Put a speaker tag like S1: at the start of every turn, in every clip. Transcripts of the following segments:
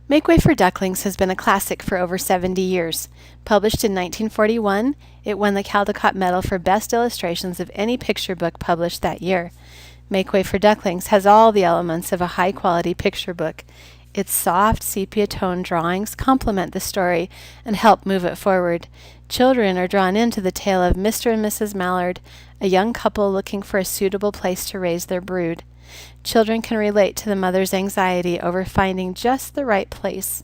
S1: Make Way for Ducklings has been a classic for over 70 years. Published in 1941, it won the Caldecott Medal for Best Illustrations of any picture book published that year. Make Way for Ducklings has all the elements of a high-quality picture book. Its soft, sepia-tone drawings complement the story and help move it forward. Children are drawn into the tale of Mr. and Mrs. Mallard, a young couple looking for a suitable place to raise their brood. Children can relate to the mother's anxiety over finding just the right place.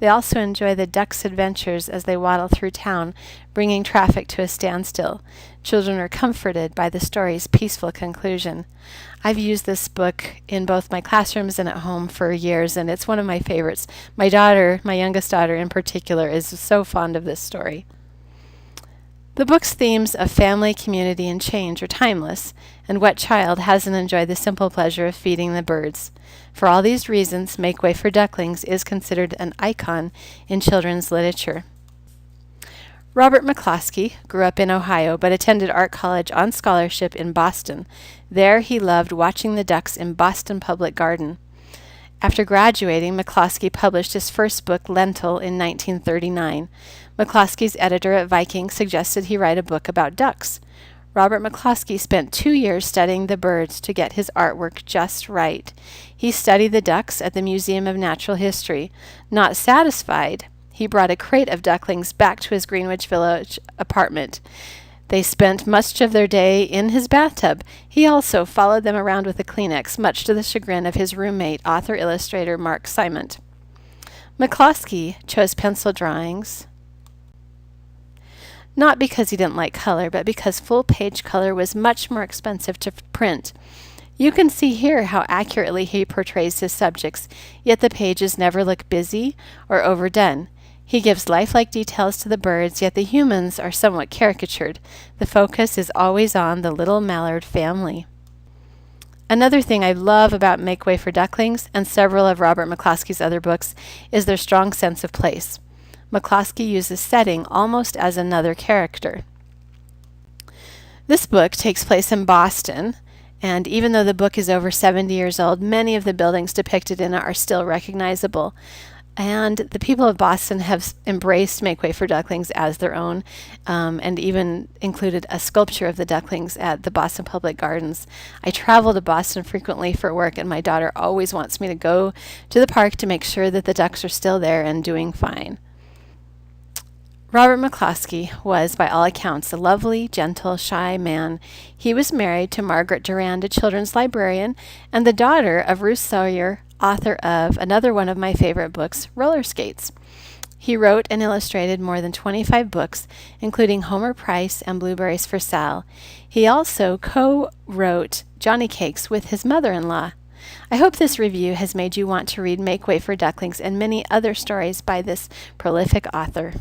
S1: They also enjoy the ducks' adventures as they waddle through town, bringing traffic to a standstill. Children are comforted by the story's peaceful conclusion. I've used this book in both my classrooms and at home for years, and it's one of my favorites. My youngest daughter in particular, is so fond of this story. The book's themes of family, community, and change are timeless, and what child hasn't enjoyed the simple pleasure of feeding the birds? For all these reasons, Make Way for Ducklings is considered an icon in children's literature. Robert McCloskey grew up in Ohio but attended art college on scholarship in Boston. There he loved watching the ducks in Boston Public Garden. After graduating, McCloskey published his first book, Lentil, in 1939. McCloskey's editor at Viking suggested he write a book about ducks. Robert McCloskey spent 2 years studying the birds to get his artwork just right. He studied the ducks at the Museum of Natural History. Not satisfied, he brought a crate of ducklings back to his Greenwich Village apartment. They spent much of their day in his bathtub. He also followed them around with a Kleenex, much to the chagrin of his roommate, author-illustrator Mark Simont. McCloskey chose pencil drawings, not because he didn't like color, but because full-page color was much more expensive to print. You can see here how accurately he portrays his subjects, yet the pages never look busy or overdone. He gives lifelike details to the birds, yet the humans are somewhat caricatured. The focus is always on the little mallard family. Another thing I love about Make Way for Ducklings and several of Robert McCloskey's other books is their strong sense of place. McCloskey uses setting almost as another character. This book takes place in Boston, and even though the book is over 70 years old, many of the buildings depicted in it are still recognizable. And the people of Boston have embraced Make Way for Ducklings as their own, and even included a sculpture of the ducklings at the Boston Public Gardens. I travel to Boston frequently for work, and my daughter always wants me to go to the park to make sure that the ducks are still there and doing fine. Robert McCloskey was, by all accounts, a lovely, gentle, shy man. He was married to Margaret Durand, a children's librarian, and the daughter of Ruth Sawyer, author of another one of my favorite books, Roller Skates. He wrote and illustrated more than 25 books, including Homer Price and Blueberries for Sal. He also co-wrote Johnny Cakes with his mother-in-law. I hope this review has made you want to read Make Way for Ducklings and many other stories by this prolific author.